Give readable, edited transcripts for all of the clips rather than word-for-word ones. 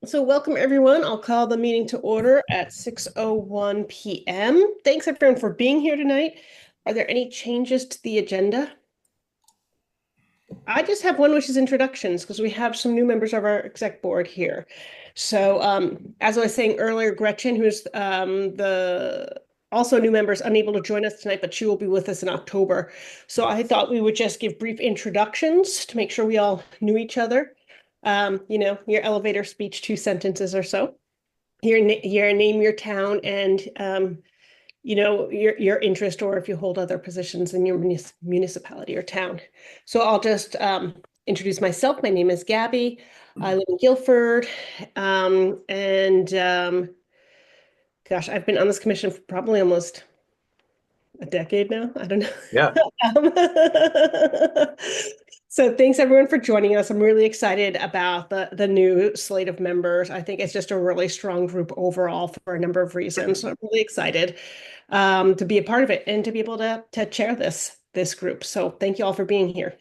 So welcome everyone. I'll call the meeting to order at 6:01 p.m. Thanks everyone for being here tonight. Are there any changes to the agenda? I just have one, which is introductions, because we have some new members of our exec board here. So as I was saying earlier, Gretchen, who's the also new member, is unable to join us tonight, but she will be with us in October. So I thought we would just give brief introductions to make sure we all knew each other. Your elevator speech, 2 sentences or so. Your name, your town, and your interest, or if you hold other positions in your municipality or town. So I'll just introduce myself. My name is Gabby. I live in Guilford, and gosh, I've been on this commission for probably almost a decade now. I don't know. Yeah. So thanks everyone for joining us. I'm really excited about the new slate of members. I think it's just a really strong group overall for a number of reasons. So I'm really excited to be a part of it and to be able to chair this group. So thank you all for being here.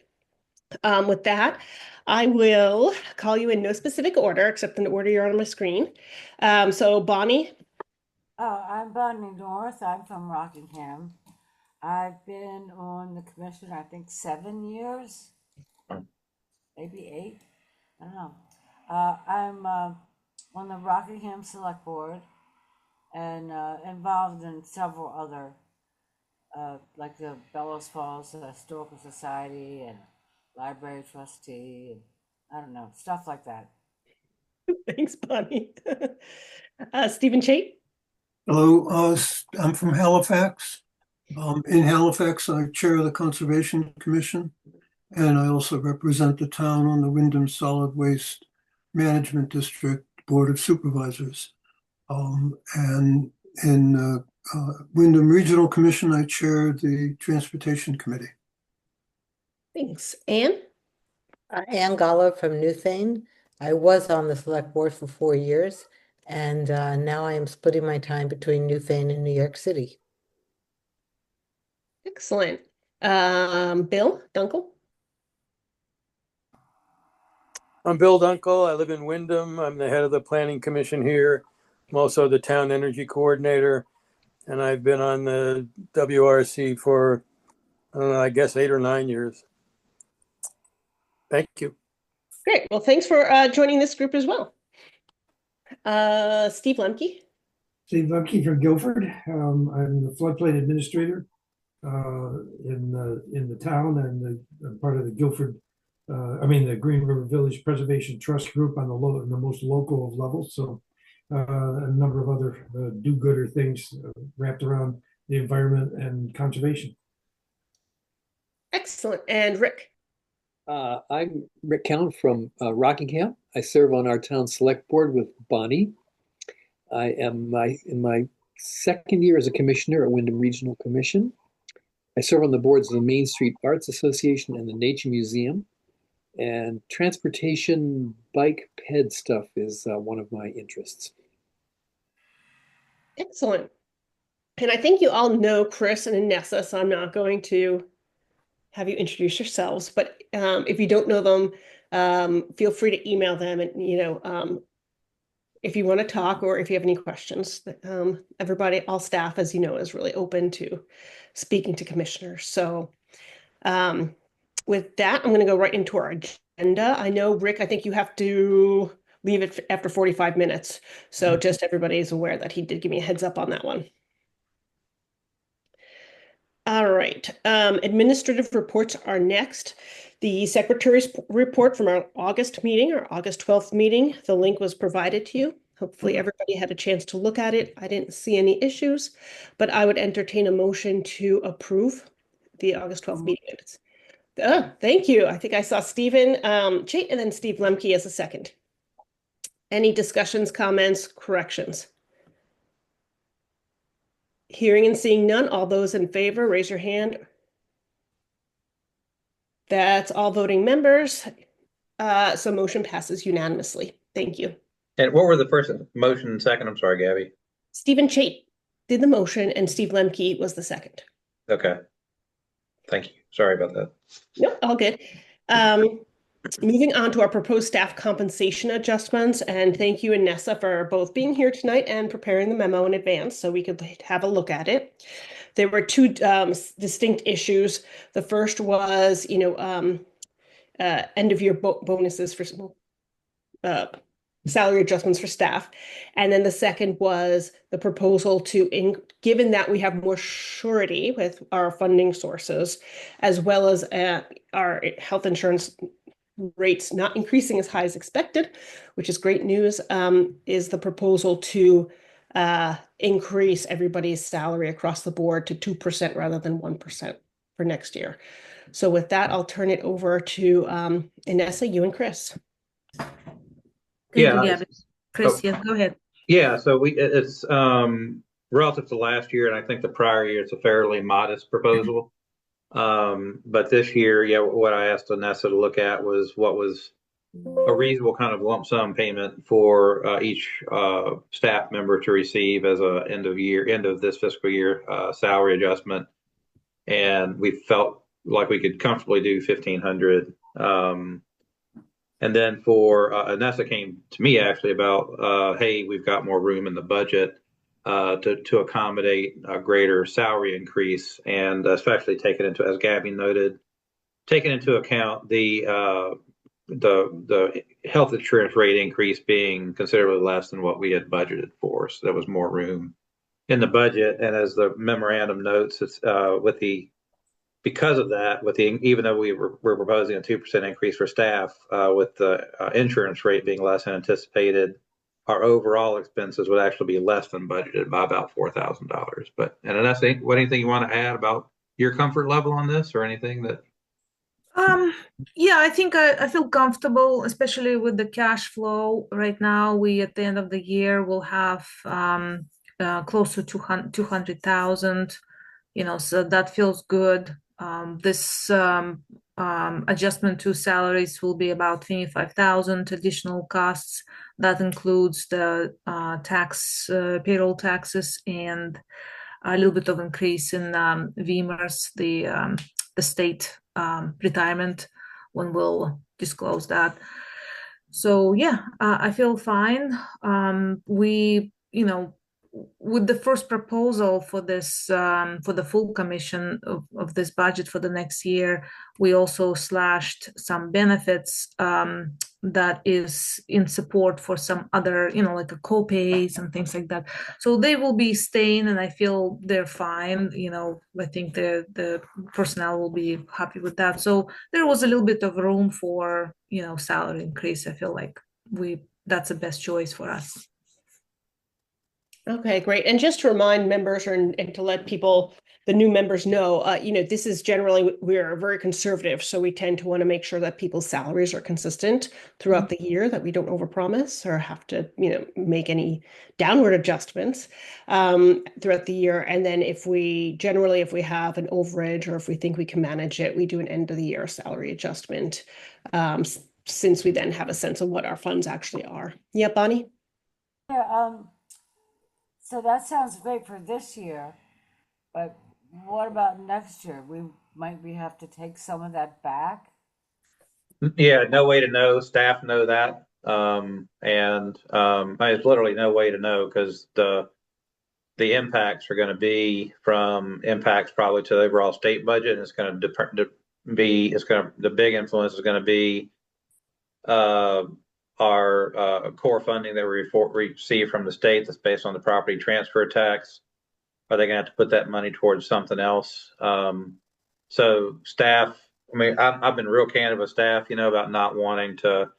With that, I will call you in no specific order except in the order you're on my screen. So Bonnie. I'm Bonnie North. I'm from Rockingham. I've been on the commission, I think, 7 years, maybe 8. I don't know. I'm on the Rockingham Select Board and involved in several other, like the Bellows Falls Historical Society and Library Trustee, and I don't know, stuff like that. Thanks, Bonnie. Stephen Chait. Hello, I'm from Halifax. In Halifax, I chair the Conservation Commission, and I also represent the town on the Wyndham Solid Waste Management District Board of Supervisors. And in Wyndham Regional Commission, I chair the Transportation Committee. Thanks. Anne? Ann Gallo from Newthane. I was on the select board for 4 years, and now I am splitting my time between Newthane and New York City. Excellent. Bill Dunkel? I'm Bill Dunkel. I live in Wyndham. I'm the head of the Planning Commission here. I'm also the Town Energy Coordinator, and I've been on the WRC for, I don't know, I guess 8 or 9 years. Thank you. Great. Well, thanks for joining this group as well. Steve Lemke? Steve Lemke from Guilford. I'm the floodplain administrator in the town, and I'm part of the Guilford, the Green River Village Preservation Trust group on the most local of levels. So a number of other do-gooder things wrapped around the environment and conservation. Excellent. And Rick? I'm Rick Count from Rockingham. I serve on our town select board with Bonnie. I am in my second year as a commissioner at Wyndham Regional Commission. I serve on the boards of the Main Street Arts Association and the Nature Museum. And transportation, bike, ped stuff is one of my interests. Excellent. And I think you all know Chris and Inessa, so I'm not going to have you introduce yourselves. But if you don't know them, feel free to email them, and if you want to talk or if you have any questions. Everybody, all staff, as you know, is really open to speaking to commissioners. So with that, I'm going to go right into our agenda. I know, Rick, I think you have to leave it after 45 minutes. So just everybody is aware that he did give me a heads up on that one. All right. Administrative reports are next. The secretary's report from our August meeting, our August 12th meeting. The link was provided to you. Hopefully everybody had a chance to look at it. I didn't see any issues, but I would entertain a motion to approve the August 12th meeting minutes. Oh, thank you. I think I saw Stephen Chait and then Steve Lemke as a second. Any discussions, comments, corrections? Hearing and seeing none, all those in favor, raise your hand. That's all voting members. So motion passes unanimously. Thank you. And what were the first motion and second? I'm sorry, Gabby. Stephen Chait did the motion and Steve Lemke was the second. Okay. Thank you. Sorry about that. Nope, all good. Moving on to our proposed staff compensation adjustments, and thank you, Inessa, for both being here tonight and preparing the memo in advance so we could have a look at it. There were two distinct issues. The first was, end of year bonuses for salary adjustments for staff. And then the second was the proposal given that we have more surety with our funding sources, as well as our health insurance rates not increasing as high as expected, which is great news, is the proposal to increase everybody's salary across the board to 2% rather than 1% for next year. So with that, I'll turn it over to Inessa, you and Chris. Thank Yeah. you, Gabby. Chris, yeah, go ahead. Yeah, so it's relative to last year, and I think the prior year it's a fairly modest proposal. But this year, yeah, what I asked Inessa to look at was what was a reasonable kind of lump sum payment for each staff member to receive as a end of this fiscal year salary adjustment, and we felt like we could comfortably do 1,500. And then for Inessa came to me actually about, hey, we've got more room in the budget to accommodate a greater salary increase, and especially taking into, as Gabby noted, taking into account the health insurance rate increase being considerably less than what we had budgeted for. So there was more room in the budget, and as the memorandum notes, it's because of that, even though we're proposing a 2% increase for staff, with the insurance rate being less than anticipated, our overall expenses would actually be less than budgeted by about $4,000. But and that's anything you want to add about your comfort level on this, or anything that? Yeah, I think I feel comfortable, especially with the cash flow. Right now, we at the end of the year will have close to 200,000. So that feels good. This adjustment to salaries will be about 25,000 additional costs. That includes the payroll taxes, and a little bit of increase in VEMR's, the state retirement, when we'll disclose that. So yeah, I feel fine. With the first proposal for this, for the full commission of this budget for the next year, we also slashed some benefits that is in support for some other, like a co-pays and things like that. So they will be staying, and I feel they're fine. I think the personnel will be happy with that. So there was a little bit of room for, salary increase. I feel like that's the best choice for us. Okay, great. And just to remind members and to let the new members know, this is generally, we're very conservative. So we tend to want to make sure that people's salaries are consistent throughout the year, that we don't overpromise or have to, make any downward adjustments throughout the year. And then if we have an overage, or if we think we can manage it, we do an end of the year salary adjustment, since we then have a sense of what our funds actually are. Yeah, Bonnie? Yeah, so that sounds great for this year, but what about next year? Might we have to take some of that back? Yeah, no way to know. Staff know that, and there's literally no way to know, because the impacts are going to be from impacts probably to the overall state budget, and it's going to the big influence is going to be our core funding that we receive from the state that's based on the property transfer tax. Are they going to have to put that money towards something else? So staff, I've been real candid with staff, about not wanting to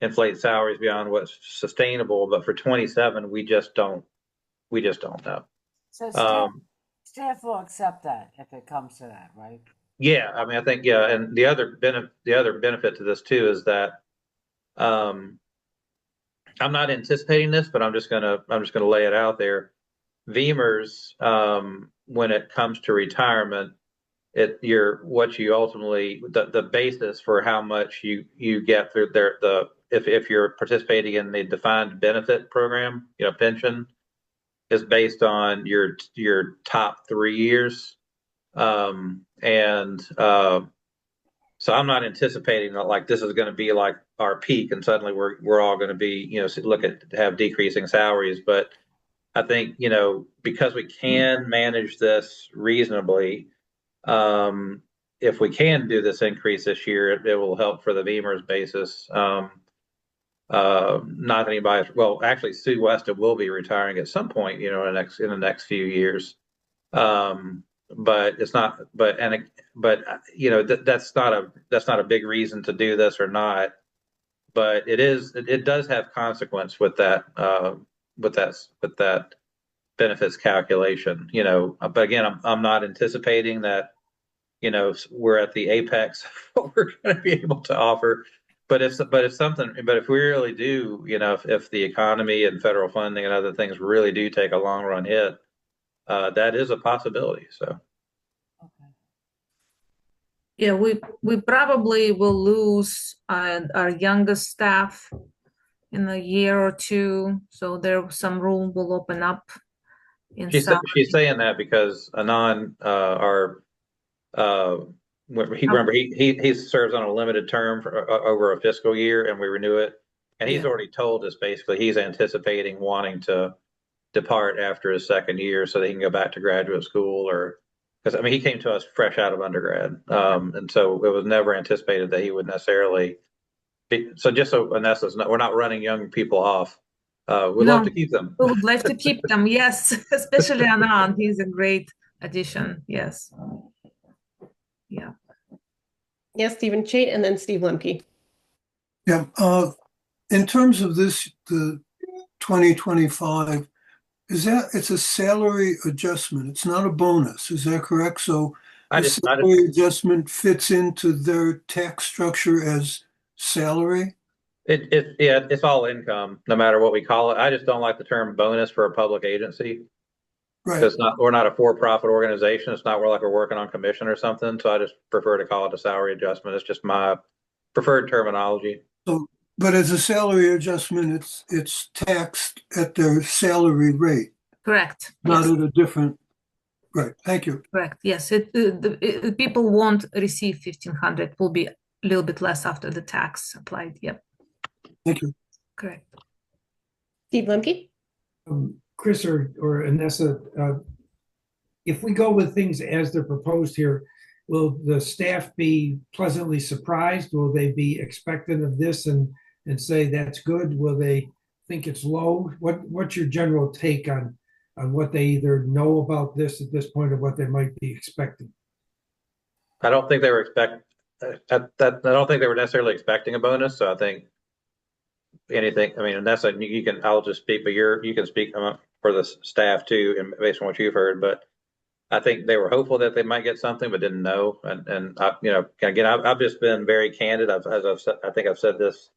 inflate salaries beyond what's sustainable. But for 27, we just don't know. So staff will accept that if it comes to that, right? Yeah, I think, yeah. And the other benefit to this too is that I'm not anticipating this, but I'm just gonna lay it out there. VEMR's, when it comes to retirement, what you ultimately, the basis for how much you get through if you're participating in the defined benefit program, pension, is based on your top 3 years, and So I'm not anticipating that like this is going to be like our peak and suddenly we're all going to be, look at have decreasing salaries. But I think, because we can manage this reasonably, if we can do this increase this year, it will help for the VEMR's basis. Not anybody, well, actually Sue Weston will be retiring at some point, in the next few years. But it's not, that's not a big reason to do this or not. But it does have consequence with that, with that benefits calculation, but again, I'm not anticipating that, we're at the apex of what we're going to be able to offer. But if we really do, if the economy and federal funding and other things really do take a long run hit, that is a possibility. So. Okay. Yeah, we probably will lose our youngest staff in a year or two, so there some room will open up in She's salary. saying that because Anand, he serves on a limited term for over a fiscal year, and we renew it. And he's Yeah. already told us basically he's anticipating wanting to depart after his second year so that he can go back to graduate school, or because I mean he came to us fresh out of undergrad, and so it was never anticipated that he would necessarily. So just so Vanessa's not, we're not running young people off. We'd love to keep them. We would like to keep them, yes, especially Anand. He's a great addition. Yes. Yeah. Yes, Stephen Chait, and then Steve Lemke. Yeah, in terms of this, the 2025, it's a salary adjustment. It's not a bonus. Is that correct? So the salary adjustment fits into their tax structure as salary? It's all income, no matter what we call it. I just don't like the term bonus for a public agency. Right. We're not a for-profit organization. It's not we're working on commission or something. So I just prefer to call it a salary adjustment. It's just my preferred terminology. So, but as a salary adjustment, it's taxed at their salary rate. Correct. Not Yes. at a different. Right. Thank you. Correct. Yes. People won't receive 1,500. Will be a little bit less after the tax applied. Yep. Thank you. Correct. Steve Lemke? Chris or Anessa, if we go with things as they're proposed here, will the staff be pleasantly surprised? Will they be expectant of this and say that's good? Will they think it's low? What's your general take on what they either know about this at this point or what they might be expecting? I don't think they were I don't think they were necessarily expecting a bonus. So I think anything. I mean, Anessa, I'll just speak, but you can speak for the staff too, and based on what you've heard. But I think they were hopeful that they might get something, but didn't know. And again, I've just been very candid. I think I've said this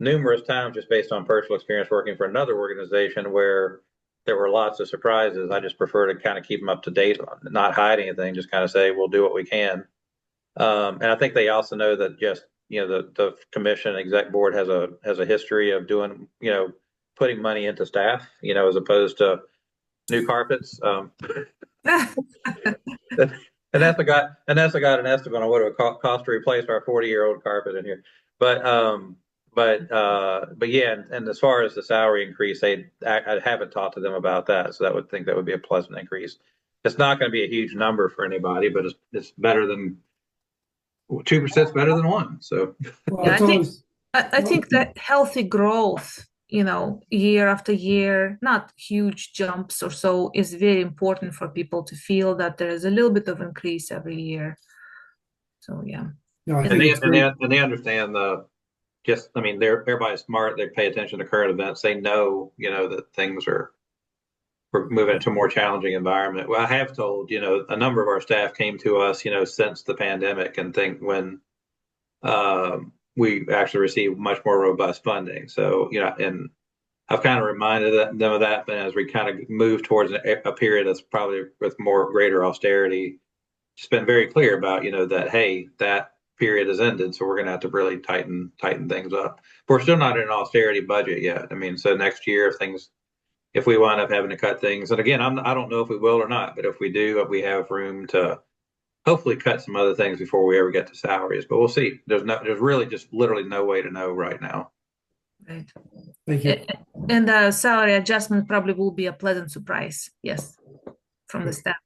numerous times, just based on personal experience working for another organization where there were lots of surprises. I just prefer to kind of keep them up to date, not hide anything, just kind of say we'll do what we can. And I think they also know that just the commission exec board has a history of doing putting money into staff, as opposed to new carpets. And that's got an estimate on what it would cost to replace our 40-year-old carpet in here. But yeah, and as far as the salary increase, I haven't talked to them about that, so that would be a pleasant increase. It's not going to be a huge number for anybody, but it's better than 2%. Is better than 1%. So yeah, I think that healthy growth, year after year, not huge jumps or so, is very important for people to feel that there is a little bit of increase every year. So yeah. No, and they understand everybody's smart. They pay attention to current events. They know, that things we're moving into a more challenging environment. Well, I have told, a number of our staff came to us, since the pandemic, and think when we actually received much more robust funding. So, and I've kind of reminded them of that, but as we kind of move towards a period that's probably with greater austerity, it's been very clear about, that, hey, that period has ended. So we're going to have to really tighten things up. But we're still not in an austerity budget yet. I mean, so next year, if we wind up having to cut things, and again, I don't know if we will or not, but if we do, we have room to hopefully cut some other things before we ever get to salaries, but we'll see. There's really just literally no way to know right now. Right. Thank you. And the salary adjustment probably will be a pleasant surprise, yes, from the staff.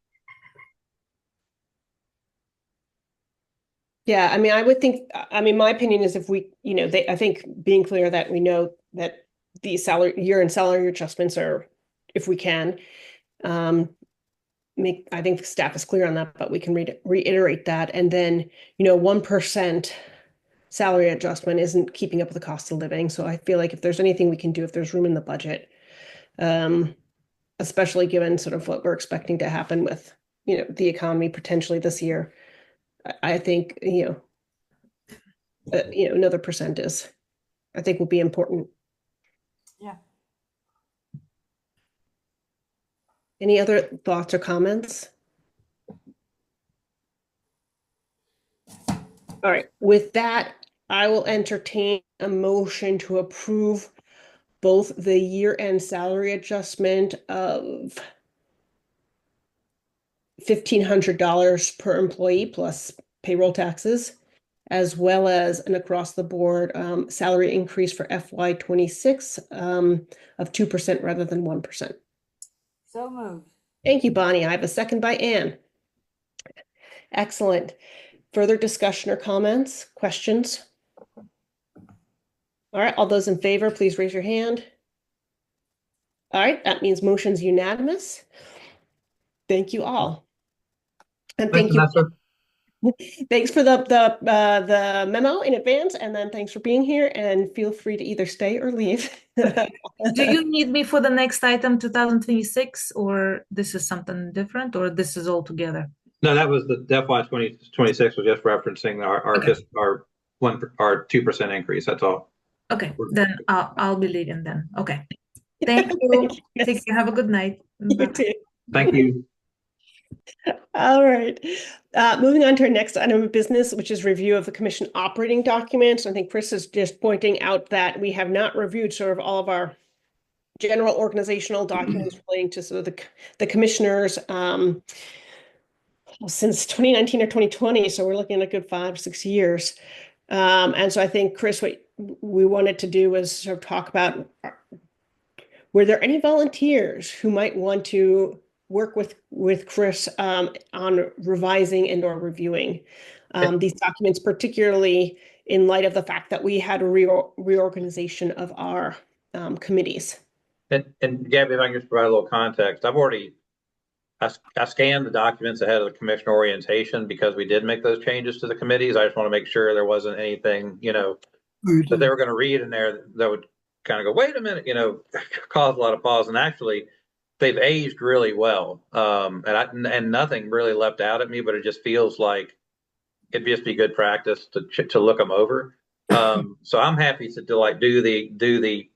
Yeah, I mean, I would think, I mean, my opinion is if we, I think being clear that we know that the year-end salary adjustments are, if we can, I think the staff is clear on that, but we can reiterate that. And then, 1% salary adjustment isn't keeping up with the cost of living. So I feel like if there's anything we can do, if there's room in the budget, especially given sort of what we're expecting to happen with, the economy potentially this year, I think, another percent I think will be important. Yeah. Any other thoughts or comments? All right, with that, I will entertain a motion to approve both the year-end salary adjustment of $1,500 per employee plus payroll taxes, as well as an across-the-board salary increase for FY26 of 2% rather than 1%. So moved. Thank you, Bonnie. I have a second by Anne. Excellent. Further discussion or comments, questions? All right, all those in favor, please raise your hand. All right, that means motion's unanimous. Thank you all. And thank you. Thanks for the memo in advance, and then thanks for being here, and feel free to either stay or leave. Do you need me for the next item, 2026, or this is something different, or this is all together? No, that was the FY 2026 was just referencing Okay. our 2% increase. That's all. Okay, then I'll be leaving then. Okay. Thank you. Take care. Have a good night. You Bye. too. Thank you. All right. Moving on to our next item of business, which is review of the commission operating documents. I think Chris is just pointing out that we have not reviewed sort of all of our general organizational documents relating to sort of the commissioners since 2019 or 2020. So we're looking at a good 5-6 years. And so I think, Chris, what we wanted to do was sort of talk about, were there any volunteers who might want to work with Chris on revising and or reviewing these documents, particularly in light of the fact that we had a reorganization of our committees? And Gabby, if I can just provide a little context, I scanned the documents ahead of the commission orientation because we did make those changes to the committees. I just want to make sure there wasn't anything, that they were going to read in there that would kind of go, wait a minute, cause a lot of pause. And actually, they've aged really well. And nothing really leapt out at me, but it just feels like it'd just be good practice to look them over. So I'm happy to do the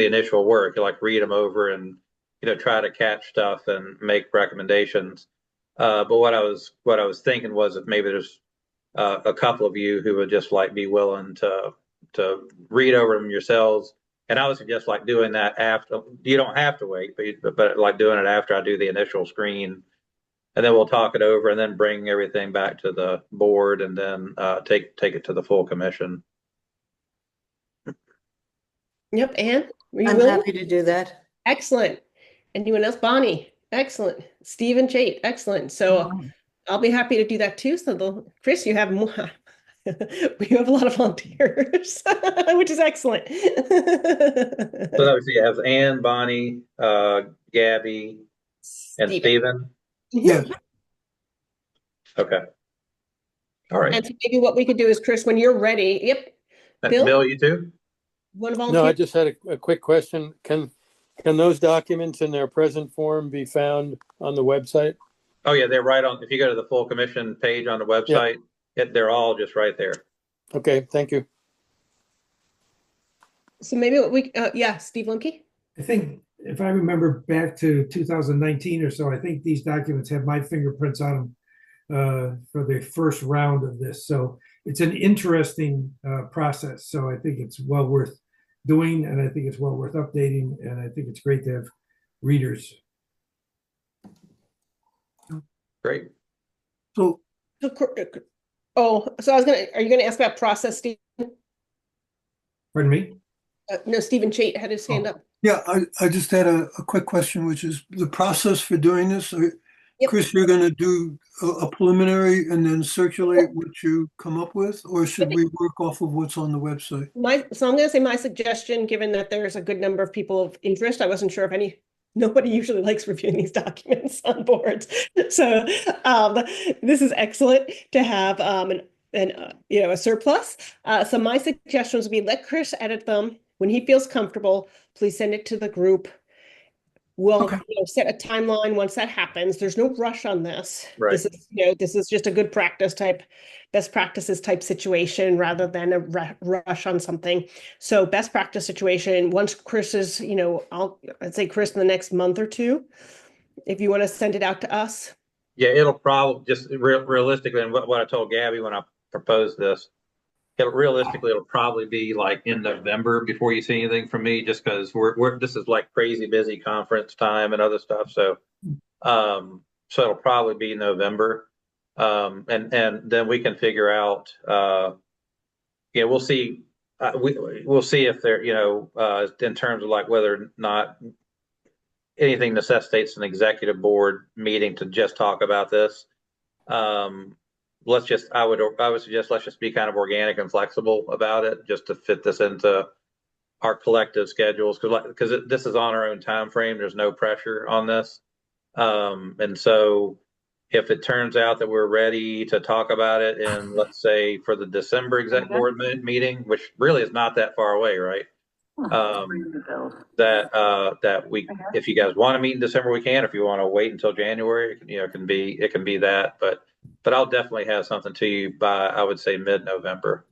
initial work, read them over and try to catch stuff and make recommendations. But what I was thinking was that maybe there's a couple of you who would just be willing to read over them yourselves. And I would suggest doing that after. You don't have to wait, but doing it after I do the initial screen, and then we'll talk it over and then bring everything back to the board and then take it to the full commission. Yep, Anne, are you I'm willing? happy to do that. Excellent. Anyone else? Bonnie, excellent. Stephen, Jade, excellent. So I'll be happy to do that too. So Chris, you have more. We have a lot of volunteers, which is excellent. So obviously you have Anne, Bonnie, Gabby, and Stephen. Yes. Okay. All right. And so maybe what we could do is, Chris, when you're ready. Yep. Bill, you too? Want to volunteer? No, I just had a quick question. Can those documents in their present form be found on the website? Oh yeah, they're right on. If you go to the full commission page on the website, they're all just right there. Okay, thank you. So maybe what we, Steve Lemke? I think if I remember back to 2019 or so, I think these documents have my fingerprints on them for the first round of this. So it's an interesting process. So I think it's well worth doing, and I think it's well worth updating, and I think it's great to have readers. Great. So, So, oh, so I was are you gonna ask about process, Steve? Pardon me? No, Stephen Chait had his hand Oh. up. yeah, I just had a quick question, which is the process for doing this. Yep. Chris, you're going to do a preliminary and then circulate what you come up with, or should we work off of what's on the website? So I'm gonna say my suggestion, given that there's a good number of people of interest, I wasn't sure if nobody usually likes reviewing these documents on boards. So this is excellent to have a surplus. So my suggestions would be let Chris edit them. When he feels comfortable, please send it to the group. We'll Okay. set a timeline once that happens. There's no rush on this. Right. This is just a good best practices type situation rather than a rush on something. So best practice situation, once Chris is, I'd say Chris in the next month or two, if you want to send it out to us. Yeah, it'll probably just realistically, and what I told Gabby when I proposed this, it'll probably be like in November before you see anything from me, just because this is like crazy busy conference time and other stuff. So it'll probably be November. And then we can figure out, we'll see. We'll see if there, in terms of like whether or not anything necessitates an executive board meeting to just talk about this. I would suggest let's just be kind of organic and flexible about it, just to fit this into our collective schedules, because this is on our own time frame. There's no pressure on this, and so if it turns out that we're ready to talk about it in, let's say, for the December exec board meeting, which really is not that far away, right? That we, if you guys want to meet in December, we can. If you want to wait until January, it can be that. But I'll definitely have something to you by, I would say, mid-November.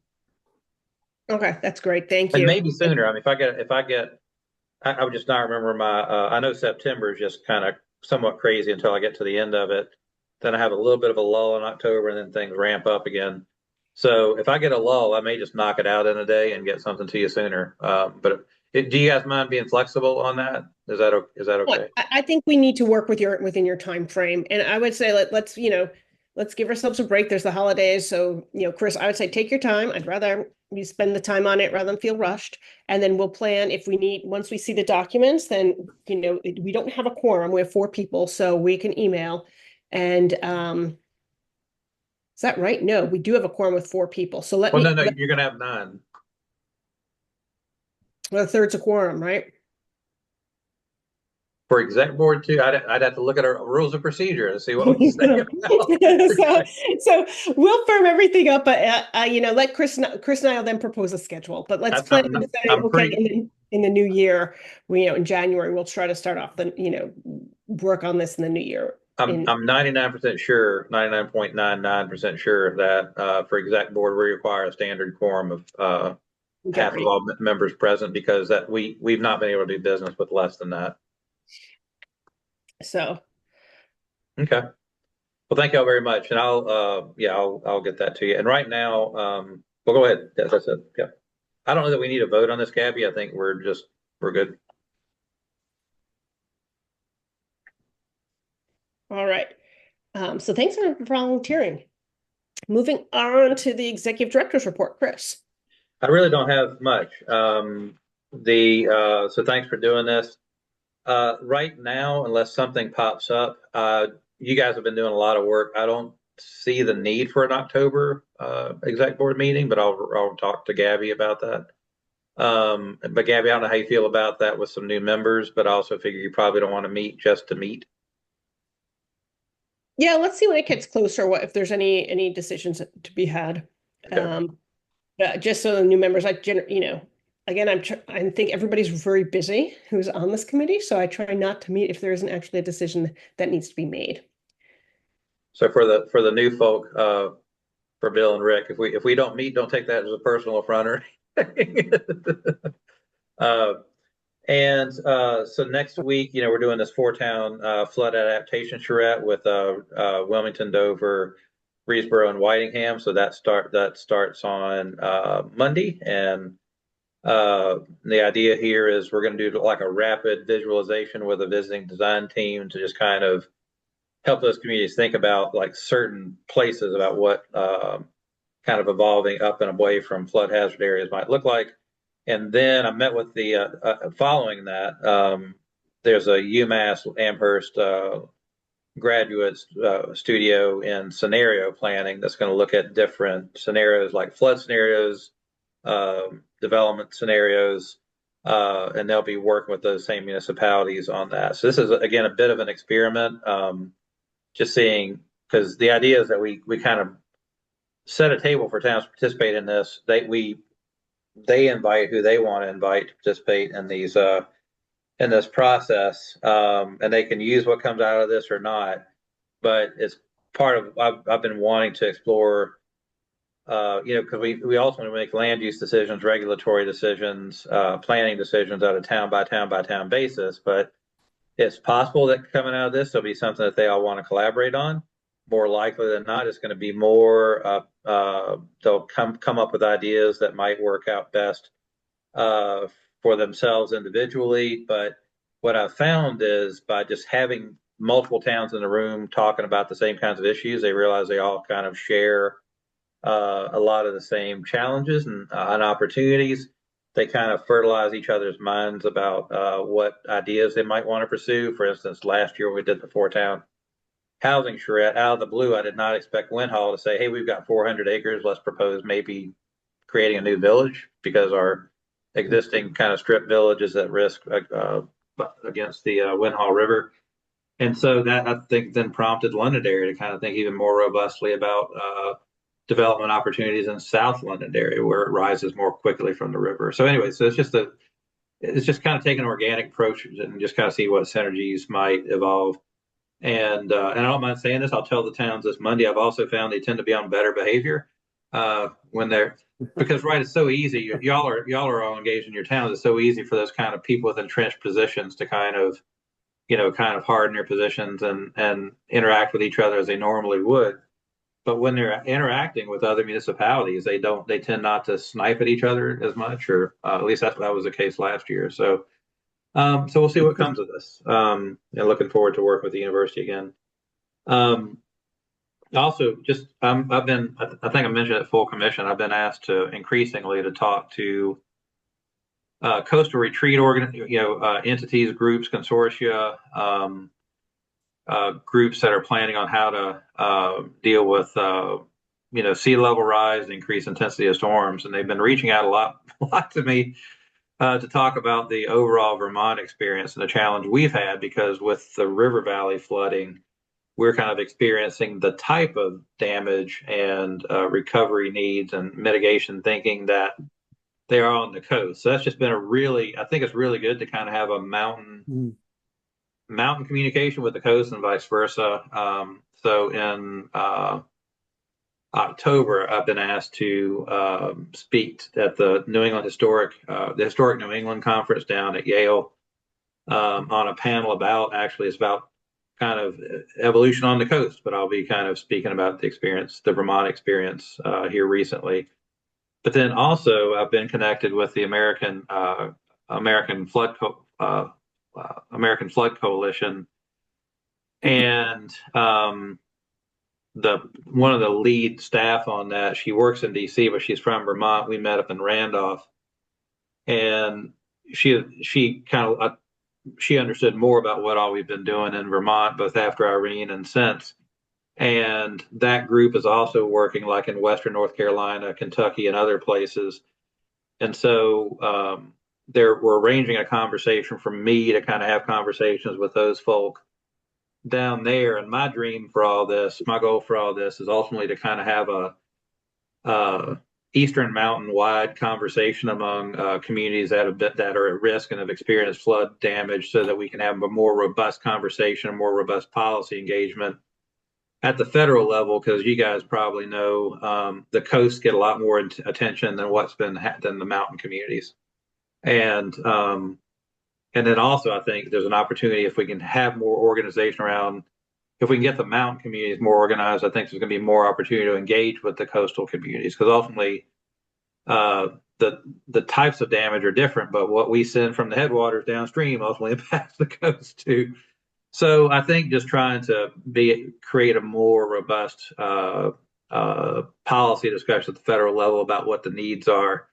Okay, that's great. Thank you. And maybe sooner. I mean, I would just not remember I know September is just kind of somewhat crazy until I get to the end of it. Then I have a little bit of a lull in October, and then things ramp up again. So if I get a lull, I may just knock it out in a day and get something to you sooner. But do you guys mind being flexible on that? Is that okay? I think we need to work within your time frame, and I would say let's give ourselves a break. There's the holidays, so Chris, I would say take your time. I'd rather you spend the time on it rather than feel rushed, and then we'll plan if we need. Once we see the documents, then we don't have a quorum. We have 4 people, so we can email. And is that right? No, we do have a quorum with 4 people. So no, you're gonna have 9. Well, a third's a quorum, right? For exec board too, I'd have to look at our rules of procedure and see what we say. so we'll firm everything up, but let Chris and I will then propose a schedule. But let's plan to say, in the new year, in January, we'll try to start off work on this in the new year. I'm 99% sure, 99.99% sure that for exec board, we require a standard quorum of half of all members present, because that we've not been able to do business with less than that. So. Okay. Well, thank you all very much. And I'll get that to you. And right now, well, go ahead. Yes, that's it. Yeah. I don't know that we need a vote on this, Gabby. I think we're good. All right. So thanks for volunteering. Moving on to the executive director's report, Chris. I really don't have much. So thanks for doing this. Right now, unless something pops up, you guys have been doing a lot of work. I don't see the need for an October exec board meeting, but I'll talk to Gabby about that. But Gabby, I don't know how you feel about that with some new members, but I also figure you probably don't want to meet just to meet. Yeah, let's see when it gets closer. What if there's any decisions to be had? Okay. Just so the new members, again, I think everybody's very busy who's on this committee, so I try not to meet if there isn't actually a decision that needs to be made. So for the new folk, for Bill and Rick, if we don't meet, don't take that as a personal affront or anything. So next week, we're doing this 4-town flood adaptation charrette with Wilmington, Dover, Reedsboro, and Whitingham. So that starts on Monday, and the idea here is we're going to do like a rapid visualization with a visiting design team to just kind of help those communities think about like certain places about what kind of evolving up and away from flood hazard areas might look like. And then I met with the following that. There's a UMass Amherst graduate studio in scenario planning that's going to look at different scenarios like flood scenarios, development scenarios, and they'll be working with those same municipalities on that. So this is, again, a bit of an experiment, just seeing, because the idea is that we kind of set a table for towns to participate in this. They invite who they want to invite to participate in these in this process, and they can use what comes out of this or not. But it's part of I've been wanting to explore, because we ultimately make land use decisions, regulatory decisions, planning decisions on a town by town basis. But it's possible that coming out of this, there'll be something that they all want to collaborate on. More likely than not, it's going to be more. They'll come up with ideas that might work out best for themselves individually. But what I've found is by just having multiple towns in the room talking about the same kinds of issues, they realize they all kind of share a lot of the same challenges and opportunities. They kind of fertilize each other's minds about what ideas they might want to pursue. For instance, last year when we did the 4-town housing charrette, out of the blue, I did not expect Winhall to say, hey, we've got 400 acres. Let's propose maybe creating a new village because our existing kind of strip village is at risk against the Winhall River. And so that, I think, then prompted Londonderry to kind of think even more robustly about development opportunities in South Londonderry, where it rises more quickly from the river. So anyway, so it's just kind of taking an organic approach and just kind of see what synergies might evolve. And I don't mind saying this, I'll tell the towns this Monday, I've also found they tend to be on better behavior when they're, because right, it's so easy. Y'all are all engaged in your towns. It's so easy for those kind of people with entrenched positions to kind of harden their positions and interact with each other as they normally would. But when they're interacting with other municipalities, they tend not to snipe at each other as much, or at least that was the case last year. So we'll see what comes of this. And looking forward to work with the university again. Also, just I think I mentioned at full commission, I've been asked to increasingly to talk to coastal retreat entities, groups, consortia, groups that are planning on how to deal with sea level rise and increased intensity of storms, and they've been reaching out a lot to me to talk about the overall Vermont experience and the challenge we've had, because with the river valley flooding, we're kind of experiencing the type of damage and recovery needs and mitigation thinking that they are on the coast. So that's just been I think it's really good to kind of have a mountain communication with the coast and vice versa. So in October, I've been asked to speak at the Historic New England Conference down at Yale on a panel it's about kind of evolution on the coast, but I'll be kind of speaking about the Vermont experience here recently. But then also I've been connected with the American Flood Coalition, and one of the lead staff on that, she works in DC, but she's from Vermont. We met up in Randolph, and she understood more about what all we've been doing in Vermont, both after Irene and since. And that group is also working like in Western North Carolina, Kentucky, and other places. And so we're arranging a conversation for me to kind of have conversations with those folk down there. And my dream for all this, my goal for all this, is ultimately to kind of have a Eastern Mountain wide conversation among communities that are at risk and have experienced flood damage, so that we can have a more robust conversation, a more robust policy engagement at the federal level. Because you guys probably know the coasts get a lot more attention than than the mountain communities. And then also, I think there's an opportunity, if we can have more organization around, if we can get the mountain communities more organized, I think there's going to be more opportunity to engage with the coastal communities, because ultimately the types of damage are different, but what we send from the headwaters downstream ultimately impacts the coast too. So I think just trying to create a more robust policy discussion at the federal level about what the needs are.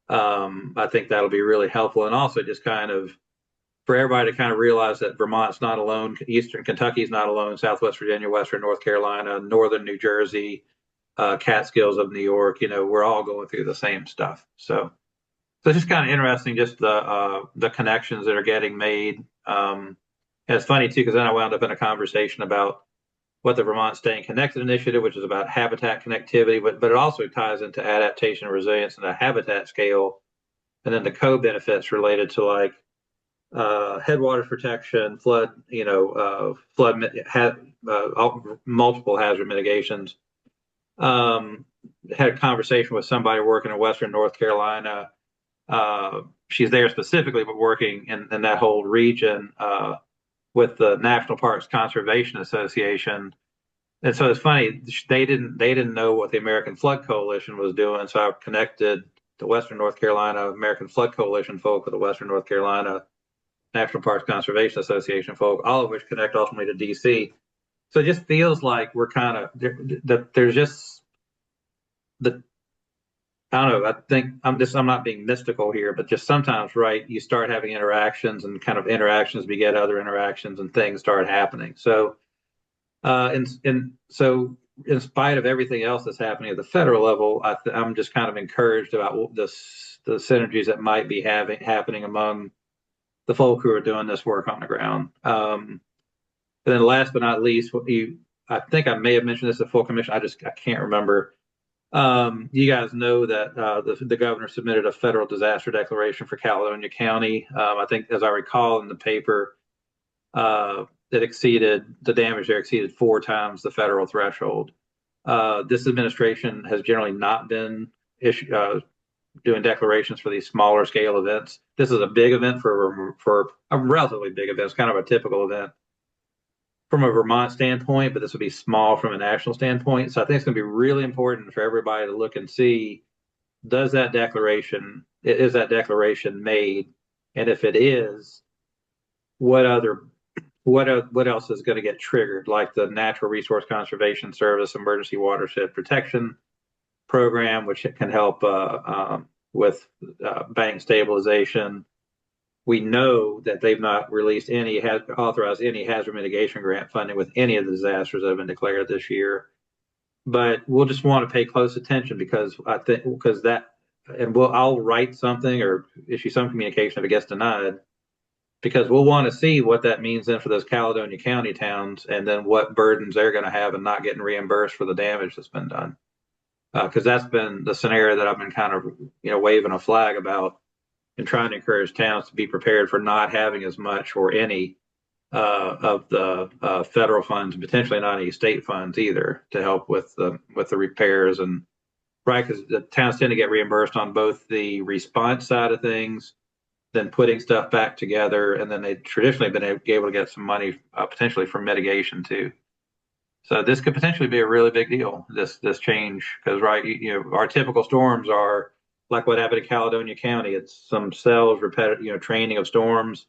I think that'll be really helpful, and also just kind of for everybody to kind of realize that Vermont's not alone, Eastern Kentucky's not alone, Southwest Virginia, Western North Carolina, Northern New Jersey, Catskills of New York. We're all going through the same stuff. So it's just kind of interesting, just the connections that are getting made. And it's funny too, because then I wound up in a conversation about what the Vermont Staying Connected Initiative, which is about habitat connectivity, but it also ties into adaptation and resilience and a habitat scale, and then the co-benefits related to like headwaters protection, flood, multiple hazard mitigations. Had a conversation with somebody working in Western North Carolina. She's there specifically, but working in that whole region with the National Parks Conservation Association. And so it's funny, they didn't know what the American Flood Coalition was doing. So I connected the Western North Carolina American Flood Coalition folk with the Western North Carolina National Parks Conservation Association folk, all of which connect ultimately to DC. So it just feels like we're kind of there's just I don't know. I think I'm not being mystical here, but just sometimes, right? You start having interactions, and kind of interactions beget other interactions, and things start happening. So, so in spite of everything else that's happening at the federal level, I'm just kind of encouraged about the synergies that might be happening among the folk who are doing this work on the ground. And then last but not least, I think I may have mentioned this at full commission. I can't remember. You guys know that the governor submitted a federal disaster declaration for Caledonia County. I think, as I recall in the paper, the damage there exceeded 4 times the federal threshold. This administration has generally not been doing declarations for these smaller scale events. This is a big event for a relatively big event. It's kind of a typical event from a Vermont standpoint, but this would be small from a national standpoint. So I think it's going to be really important for everybody to look and see, is that declaration made? And if it is, what else is going to get triggered, like the Natural Resource Conservation Service Emergency Watershed Protection Program, which can help with bank stabilization. We know that they've not authorized any hazard mitigation grant funding with any of the disasters that have been declared this year. But we'll just want to pay close attention, because I'll write something or issue some communication if it gets denied, because we'll want to see what that means then for those Caledonia County towns, and then what burdens they're going to have in not getting reimbursed for the damage that's been done. Because that's been the scenario that I've been kind of waving a flag about, and trying to encourage towns to be prepared for not having as much or any of the federal funds, and potentially not any state funds either, to help with the repairs. And right, because the towns tend to get reimbursed on both the response side of things, then putting stuff back together, and then they've traditionally been able to get some money potentially from mitigation too. So this could potentially be a really big deal, this change, because our typical storms are like what happened in Caledonia County. It's some cells, repetitive, training of storms,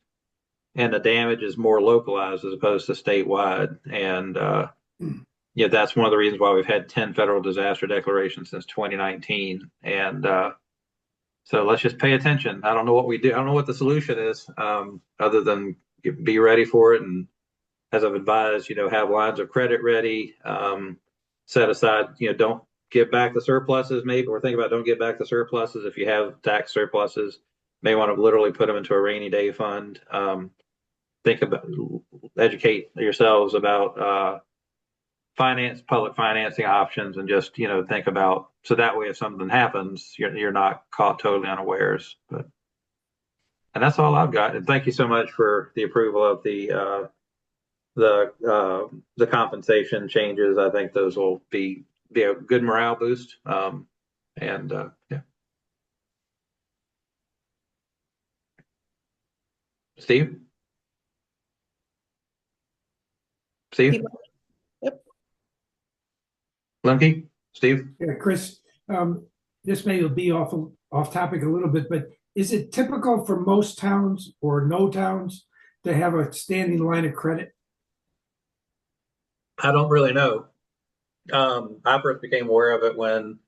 and the damage is more localized as opposed to statewide. And that's one of the reasons why we've had 10 federal disaster declarations since 2019. And so let's just pay attention. I don't know what we do. I don't know what the solution is, other than be ready for it. And as I've advised, have lines of credit ready, set aside, don't give back the surpluses, maybe, or think about don't give back the surpluses. If you have tax surpluses, may want to literally put them into a rainy day fund. Think about, educate yourselves about public financing options, and just think about, so that way if something happens, you're not caught totally unawares. And that's all I've got. And thank you so much for the approval of the compensation changes. I think those will be a good morale boost. Yeah. Steve? Yep. Lemke? Steve? Yeah, Chris, this may be off topic a little bit, but is it typical for most towns or no towns to have a standing line of credit I don't really know. I first became aware of it when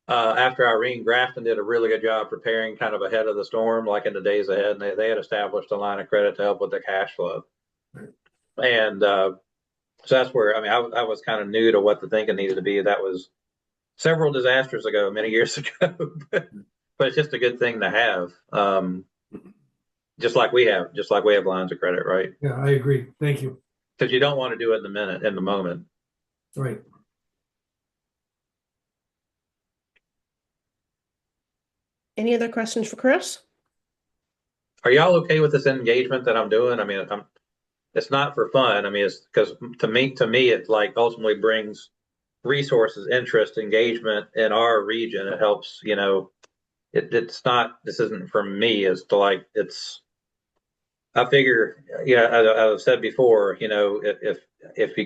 after Irene, Grafton did a really good job preparing kind of ahead of the storm, like in the days ahead, and they had established a line of credit to help with the cash flow. And so that's where, I mean, I was kind of new to what the thinking needed to be. That was several disasters ago, many years ago, but it's just a good thing to have. Just like we have lines of credit, right? Yeah, I agree. Thank you. Because you don't want to do it in the moment. Right. Any other questions for Chris? Are y'all okay with this engagement that I'm doing? I mean, it's not for fun. I mean, it's because to me, it like ultimately brings resources, interest, engagement in our region. It helps, you know, it's not, this isn't for me, it's to like, I figure, yeah, I've said before, you know, if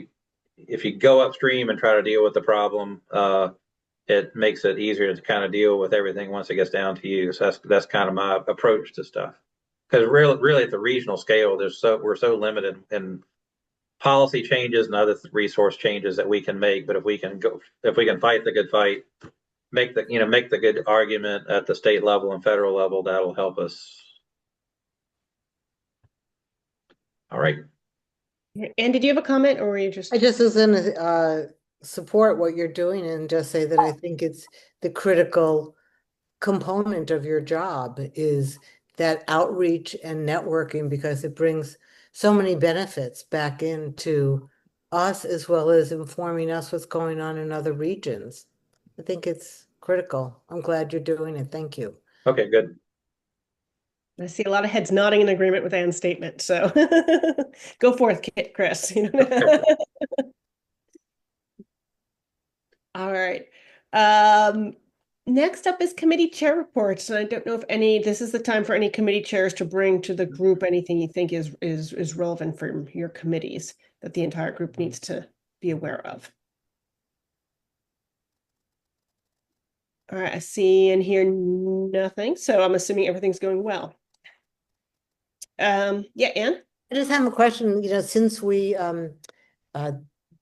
you go upstream and try to deal with the problem, it makes it easier to kind of deal with everything once it gets down to you. So that's kind of my approach to stuff. Because really at the regional scale, we're so limited in policy changes and other resource changes that we can make. But if we can fight the good fight, make the good argument at the state level and federal level, that'll help us. All right. And did you have a comment, or were you just? I just was going to support what you're doing and just say that I think it's the critical component of your job is that outreach and networking, because it brings so many benefits back into us as well as informing us what's going on in other regions. I think it's critical. I'm glad you're doing it. Thank you. Okay, good. I see a lot of heads nodding in agreement with Ann's statement. So go forth, Chris. All right. Next up is committee chair reports. And I don't know if this is the time for any committee chairs to bring to the group anything you think is relevant for your committees that the entire group needs to be aware of. All right, I see and hear nothing. So I'm assuming everything's going well. Yeah, Ann? I just have a question, since we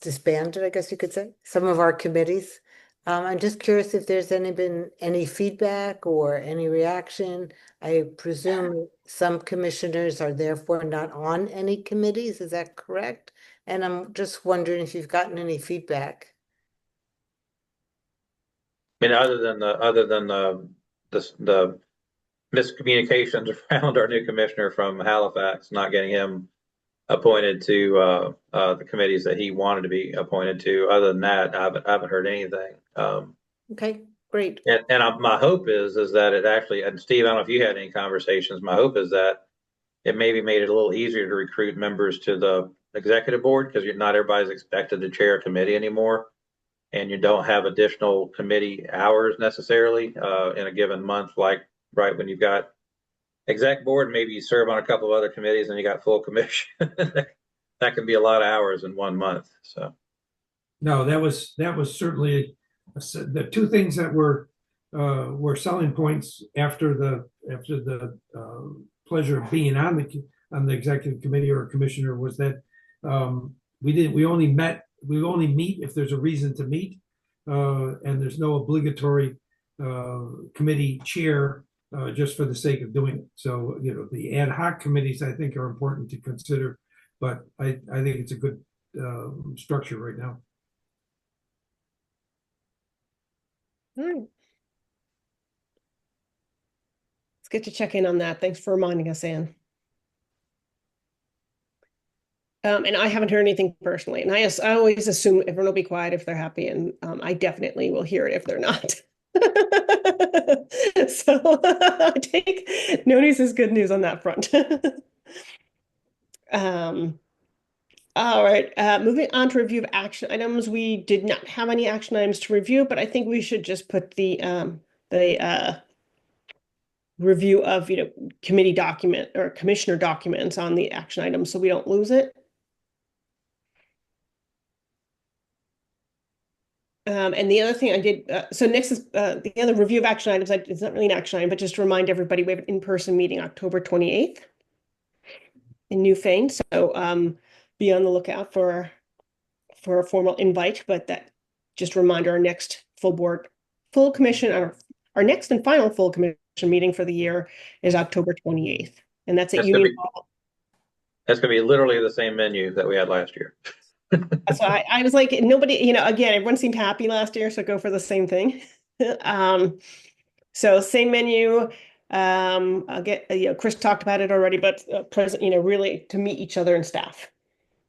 disbanded, I guess you could say, some of our committees. I'm just curious if there's been any feedback or any reaction. I presume some commissioners are therefore not on any committees. Is that correct? And I'm just wondering if you've gotten any feedback. I mean, other than the miscommunications around our new commissioner from Halifax, not getting him appointed to the committees that he wanted to be appointed to. Other than that, I haven't heard anything. Okay, great. And my hope is that it actually, and Steve, I don't know if you had any conversations. My hope is that it maybe made it a little easier to recruit members to the executive board, because not everybody's expected to chair a committee anymore, and you don't have additional committee hours necessarily in a given month. Like right when you've got exec board, maybe you serve on a couple of other committees and you got full commission. That can be a lot of hours in 1 month. So No, that was certainly the two things that were selling points after the pleasure of being on the executive committee or commissioner was that we only meet if there's a reason to meet, and there's no obligatory committee chair just for the sake of doing it. So the ad hoc committees I think are important to consider, but I think it's a good structure right now. All right. It's good to check in on that. Thanks for reminding us, Ann. And I haven't heard anything personally. And I always assume everyone will be quiet if they're happy. And I definitely will hear it if they're not. So I take no news is good news on that front. All right, moving on to review of action items. We did not have any action items to review, but I think we should just put the review of committee document or commissioner documents on the action items so we don't lose it. And the other thing I did, so next is the other review of action items. It's not really an action item, but just to remind everybody, we have an in-person meeting October 28th in Newfane. So be on the lookout for for a formal invite, but that just a reminder, our next full commission, our next and final full commission meeting for the year is October 28th. And that's at That's gonna Union be- Hall. That's going to be literally the same menu that we had last year. So I was like, nobody, again, everyone seemed happy last year, so go for the same thing. So same menu. I'll get, Chris talked about it already, but present, really to meet each other and staff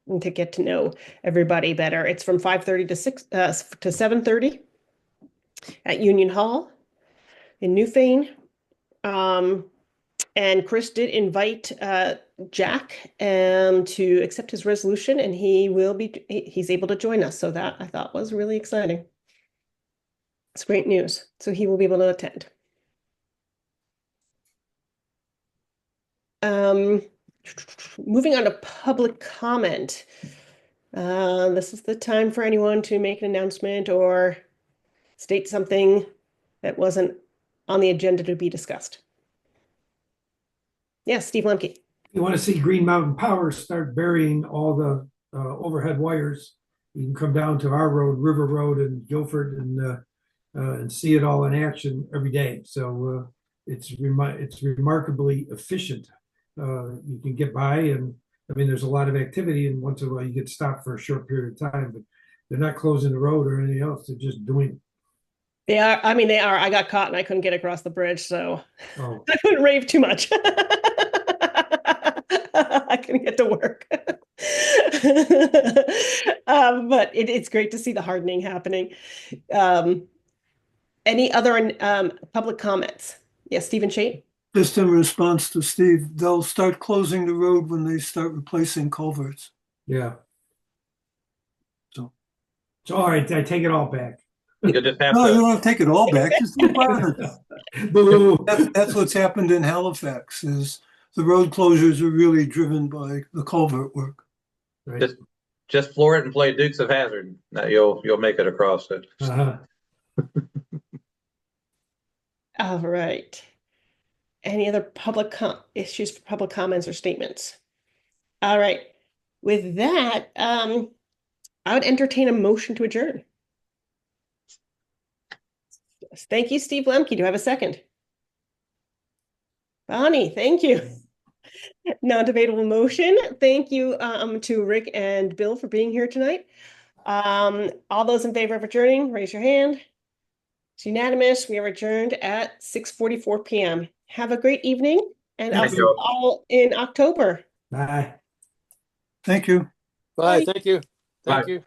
and to get to know everybody better. It's from 5:30 to 7:30 at Union Hall in Newfane. And Chris did invite Jack to accept his resolution, and he's able to join us. So that I thought was really exciting. It's great news. So he will be able to attend. Moving on to public comment. This is the time for anyone to make an announcement or state something that wasn't on the agenda to be discussed. Yes, Steve Lemke. You want to see Green Mountain Power start burying all the overhead wires. You can come down to our road, River Road in Guilford, and see it all in action every day. So it's remarkably efficient. You can get by, and I mean, there's a lot of activity, and once in a while you get stopped for a short period of time, but they're not closing the road or anything else. They're just doing it. They are. I mean, they are. I got caught and I couldn't get across the bridge, so Oh. I couldn't rave too much. I couldn't get to work. But it's great to see the hardening happening. Any other public comments? Yes, Stephen Shate. Just in response to Steve, they'll start closing the road when they start replacing culverts. Yeah. So all right, I take it all back. You'll just have no, you to. don't have to take it all back. Just think about it. Boo. That's what's happened in Halifax. Is the road closures are really driven by the culvert work. Right. Just floor it and play Dukes of Hazzard. Now you'll make it across it. Uh-huh. All right. Any other public issues for public comments or statements? All right. With that, I would entertain a motion to adjourn. Thank you, Steve Lemke. Do you have a second? Bonnie, thank you. Non-debatable motion. Thank you to Rick and Bill for being here tonight. All those in favor of adjourning, raise your hand. It's unanimous. We are adjourned at 6:44 p.m. Have a great evening, and I'll Thank see you. you all in October. Bye. Thank you. Bye. Thank you. Bye. Thank you.